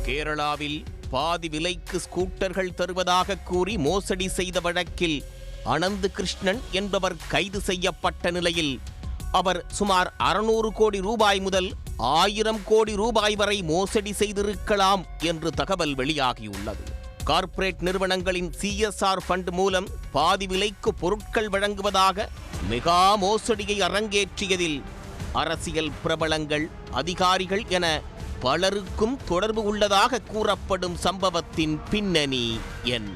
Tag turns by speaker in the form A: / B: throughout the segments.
A: கேரளாவில் பாதி விலைக்கு ஸ்கூட்டர்கள் தருவதாக கூறி மோசடி செய்த வழக்கில் அனந்த் கிருஷ்ணன் என்பவர் கைது செய்யப்பட்ட நிலையில் அவர் சுமார் 600 கோடி ரூபாய் முதல் 1000 கோடி ரூபாய் வரை மோசடி செய்திருக்கலாம் என்று தகவல் வெளியாகியுள்ளது. கார்ப்பரேட் நிறுவனங்களின் CSR ஃபண்ட் மூலம் பாதி விலைக்கு பொருட்கள் வழங்குவதாக மெகா மோசடியை அரங்கேற்றியதில் அரசியல் பிரபலங்கள், அதிகாரிகள் என பலருக்கும் தொடர்பு உள்ளதாக கூறப்படும் சம்பவத்தின் பின்னணி என்ன?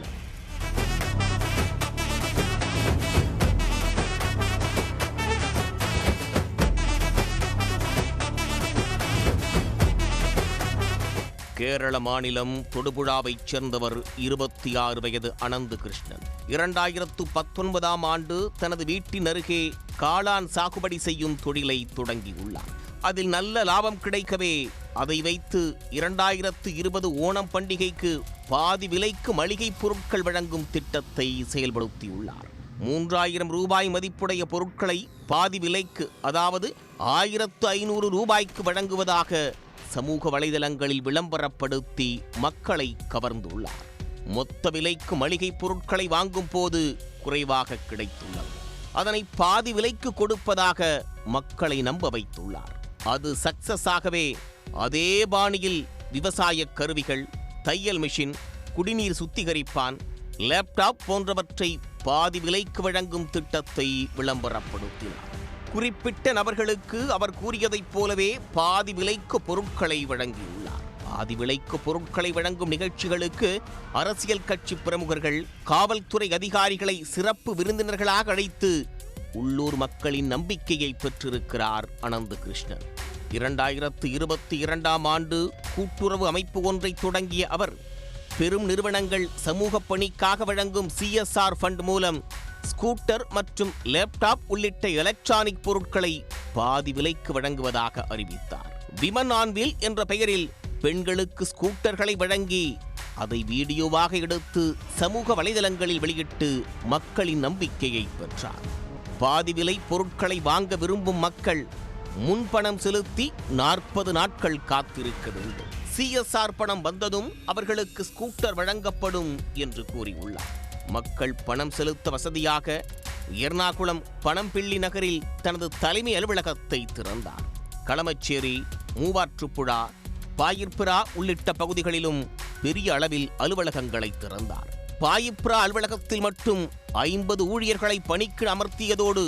A: கேரள மாநிலம் தொடுபுழாவைச் சேர்ந்தவர் 26 வயது அனந்த் கிருஷ்ணன் 2019ஆம் ஆண்டு தனது வீட்டின் அருகே காளான் சாகுபடி செய்யும் தொழிலை தொடங்கியுள்ளார். அதில் நல்ல லாபம் கிடைக்கவே அதை வைத்து 2020 ஓணம் பண்டிகைக்கு பாதி விலைக்கு மளிகை பொருட்கள் வழங்கும் திட்டத்தை செயல்படுத்தியுள்ளார். 3000 ரூபாய் மதிப்புடைய பொருட்களை பாதி விலைக்கு, அதாவது 1500 ரூபாய்க்கு வழங்குவதாக சமூக வலைதளங்களில் விளம்பரப்படுத்தி மக்களை கவர்ந்துள்ளார். மொத்த விலைக்கு மளிகை பொருட்களை வாங்கும் போது குறைவாக கிடைத்துள்ளது. அதனை பாதி விலைக்கு கொடுப்பதாக மக்களை நம்ப வைத்துள்ளார். அது சக்சஸ் ஆகவே அதே பாணியில் விவசாய கருவிகள், தையல் மிஷின், குடிநீர் சுத்திகரிப்பான், லேப்டாப் போன்றவற்றை பாதி விலைக்கு வழங்கும் திட்டத்தை விளம்பரப்படுத்தினார். குறிப்பிட்ட நபர்களுக்கு அவர் கூறியதைப் போலவே பாதி விலைக்கு பொருட்களை வழங்கியுள்ளார். பாதி விலைக்கு பொருட்களை வழங்கும் நிகழ்ச்சிகளுக்கு அரசியல் கட்சி பிரமுகர்கள், காவல்துறை அதிகாரிகளை சிறப்பு விருந்தினர்களாக அழைத்து உள்ளூர் மக்களின் நம்பிக்கையை பெற்றிருக்கிறார் அனந்த் கிருஷ்ணன். 2022ஆம் ஆண்டு கூட்டுறவு அமைப்பு ஒன்றை தொடங்கிய அவர் பெரும் நிறுவனங்கள் சமூக பணிக்காக வழங்கும் CSR ஃபண்ட் மூலம் ஸ்கூட்டர் மற்றும் லேப்டாப் உள்ளிட்ட எலக்ட்ரானிக் பொருட்களை பாதி விலைக்கு வழங்குவதாக அறிவித்தார். விமன் ஆன் வீல் என்ற பெயரில் பெண்களுக்கு ஸ்கூட்டர்களை வழங்கி அதை வீடியோவாக எடுத்து சமூக வலைதளங்களில் வெளியிட்டு மக்களின் நம்பிக்கையை பெற்றார். பாதி விலை பொருட்களை வாங்க விரும்பும் மக்கள் முன்பணம் செலுத்தி 40 நாட்கள் காத்திருக்க வேண்டும். CSR பணம் வந்ததும் அவர்களுக்கு ஸ்கூட்டர் வழங்கப்படும் என்று கூறியுள்ளார். மக்கள் பணம் செலுத்த வசதியாக எர்ணாகுளம் பணம்பிள்ளி நகரில் தனது தலைமை அலுவலகத்தை திறந்தார். களமச்சேரி, மூவாற்றுப்புழா, பாயிர்பிரா உள்ளிட்ட பகுதிகளிலும் பெரிய அளவில் அலுவலகங்களை திறந்தார். பாயிப்ரா அலுவலகத்தில் மட்டும் 50 ஊழியர்களை பணிக்கு அமர்த்தியதோடு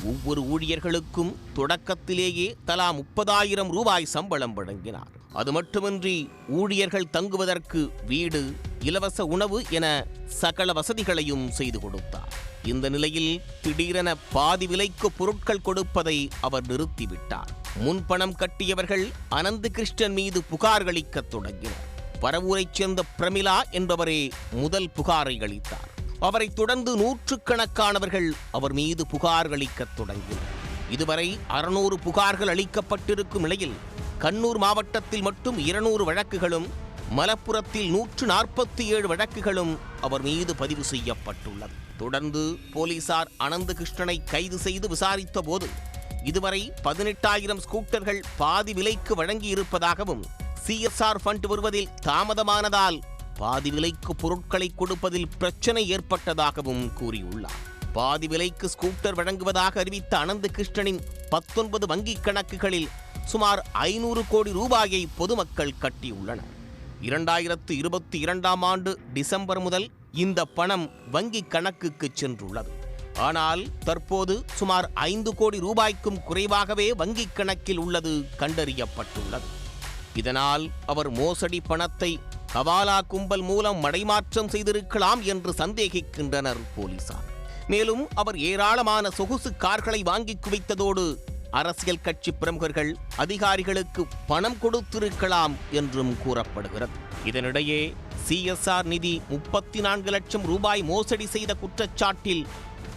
A: ஒவ்வொரு ஊழியர்களுக்கும் தொடக்கத்திலேயே தலா 30,000 ரூபாய் சம்பளம் வழங்கினார். அது மட்டுமின்றி ஊழியர்கள் தங்குவதற்கு வீடு, இலவச உணவு என சகல வசதிகளையும் செய்து கொடுத்தார். இந்த நிலையில் திடீரென பாதி விலைக்கு பொருட்கள் கொடுப்பதை அவர் நிறுத்திவிட்டார். முன்பணம் கட்டியவர்கள் அனந்த் கிருஷ்ணன் மீது புகார் அளிக்கத் தொடங்கினர். பரவூரைச் சேர்ந்த பிரமிளா என்பவரே முதல் புகாரை அளித்தார். அவரைத் தொடர்ந்து நூற்றுக்கணக்கானவர்கள் அவர் மீது புகார் அளிக்கத் தொடங்கினர். இதுவரை 600 புகார்கள் அளிக்கப்பட்டிருக்கும் நிலையில் கண்ணூர் மாவட்டத்தில் மட்டும் 200 வழக்குகளும், மலப்புரத்தில் 147 வழக்குகளும் அவர் மீது பதிவு செய்யப்பட்டுள்ளது. தொடர்ந்து போலீசார் அனந்த் கிருஷ்ணனை கைது செய்து விசாரித்த போது இதுவரை 18,000 ஸ்கூட்டர்கள் பாதி விலைக்கு வழங்கி இருப்பதாகவும், CSR ஃபண்ட் வருவதில் தாமதமானதால் பாதி விலைக்கு பொருட்களை கொடுப்பதில் பிரச்சனை ஏற்பட்டதாகவும் கூறியுள்ளார். பாதி விலைக்கு ஸ்கூட்டர் வழங்குவதாக அறிவித்த அனந்த் கிருஷ்ணனின் 19 வங்கிக் கணக்குகளில் சுமார் 500 கோடி ரூபாயை பொதுமக்கள் கட்டியுள்ளனர். 2022ஆம் ஆண்டு டிசம்பர் முதல் இந்த பணம் வங்கிக் கணக்குக்கு சென்றுள்ளது. ஆனால் தற்போது சுமார் 5 கோடி ரூபாய்க்கும் குறைவாகவே வங்கிக் கணக்கில் உள்ளது கண்டறியப்பட்டுள்ளது. இதனால் அவர் மோசடி பணத்தை ஹவாலா கும்பல் மூலம் மடைமாற்றம் செய்திருக்கலாம் என்று சந்தேகிக்கின்றனர் போலீசார். மேலும் அவர் ஏராளமான சொகுசு கார்களை வாங்கி குவித்ததோடு அரசியல் கட்சி பிரமுகர்கள், அதிகாரிகளுக்கு பணம் கொடுத்திருக்கலாம் என்றும் கூறப்படுகிறது. இதனிடையே CSR நிதி 34 லட்சம் ரூபாய் மோசடி செய்த குற்றச்சாட்டில்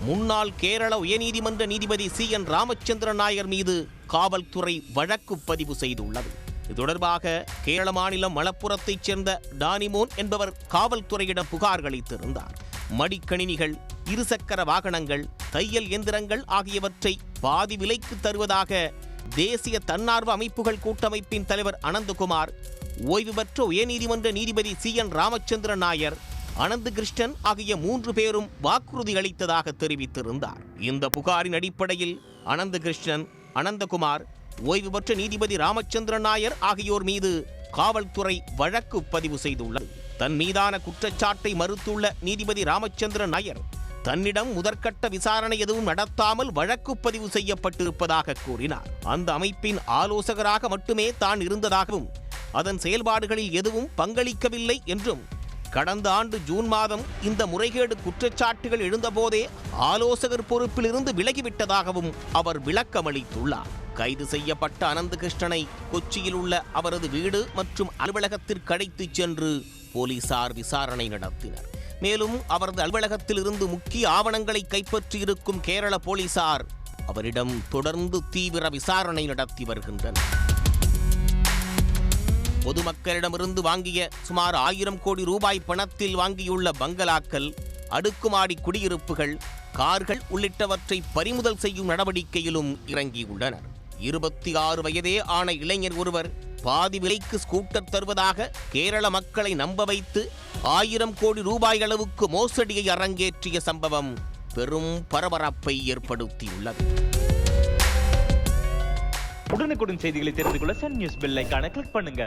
A: முன்னாள் கேரள உயர்நீதிமன்ற நீதிபதி CN ராமச்சந்திரன் நாயர் மீது காவல்துறை வழக்கு பதிவு செய்துள்ளது. இது தொடர்பாக கேரள மாநிலம் மலப்புரத்தைச் சேர்ந்த டானிமோன் என்பவர் காவல்துறையிடம் புகார் அளித்திருந்தார். மடிக்கணினிகள், இருசக்கர வாகனங்கள், தையல் இயந்திரங்கள் ஆகியவற்றை பாதி விலைக்கு தருவதாக தேசிய தன்னார்வ அமைப்புகள் கூட்டமைப்பின் தலைவர் அனந்தகுமார், ஓய்வு பெற்ற உயர்நீதிமன்ற நீதிபதி CN ராமச்சந்திரன் நாயர், அனந்த் கிருஷ்ணன் ஆகிய 3 பேரும் வாக்குறுதி அளித்ததாக தெரிவித்திருந்தார். இந்த புகாரின் அடிப்படையில் அனந்த் கிருஷ்ணன், அனந்தகுமார், ஓய்வு பெற்ற நீதிபதி ராமச்சந்திரன் நாயர் ஆகியோர் மீது காவல்துறை வழக்கு பதிவு செய்துள்ளது. தன் மீதான குற்றச்சாட்டை மறுத்துள்ள நீதிபதி ராமச்சந்திரன் நாயர், தன்னிடம் முதற்கட்ட விசாரணை எதுவும் நடத்தாமல் வழக்கு பதிவு செய்யப்பட்டிருப்பதாக கூறினார். அந்த அமைப்பின் ஆலோசகராக மட்டுமே தான் இருந்ததாகவும் அதன் செயல்பாடுகளில் எதுவும் பங்களிக்கவில்லை என்றும், கடந்த ஆண்டு ஜூன் மாதம் இந்த முறைகேடு குற்றச்சாட்டுகள் எழுந்தபோதே ஆலோசகர் பொறுப்பிலிருந்து விலகிவிட்டதாகவும் அவர் விளக்கமளித்துள்ளார். கைது செய்யப்பட்ட அனந்த் கிருஷ்ணனை கொச்சியில் உள்ள அவரது வீடு மற்றும் அலுவலகத்திற்கு அழைத்துச் சென்று போலீசார் விசாரணை நடத்தினர். மேலும் அவரது அலுவலகத்தில் இருந்து முக்கிய ஆவணங்களை கைப்பற்றியிருக்கும் கேரள போலீசார் அவரிடம் தொடர்ந்து தீவிர விசாரணை நடத்தி வருகின்றனர். பொதுமக்களிடமிருந்து வாங்கிய சுமார் 1000 கோடி ரூபாய் பணத்தில் வாங்கியுள்ள பங்களாக்கள், அடுக்குமாடி குடியிருப்புகள், கார்கள் உள்ளிட்டவற்றை பறிமுதல் செய்யும் நடவடிக்கையிலும் இறங்கியுள்ளனர். 26 வயதே ஆன இளைஞர் ஒருவர் பாதி விலைக்கு ஸ்கூட்டர் தருவதாக கேரள மக்களை நம்ப வைத்து 1000 கோடி ரூபாய் அளவுக்கு மோசடியை அரங்கேற்றிய சம்பவம் பெரும் பரபரப்பை ஏற்படுத்தியுள்ளது.
B: உடனுக்குடன் செய்திகளை தெரிந்து கொள்ள சன் நியூஸ் பெல் ஐகானை கிளிக் பண்ணுங்க.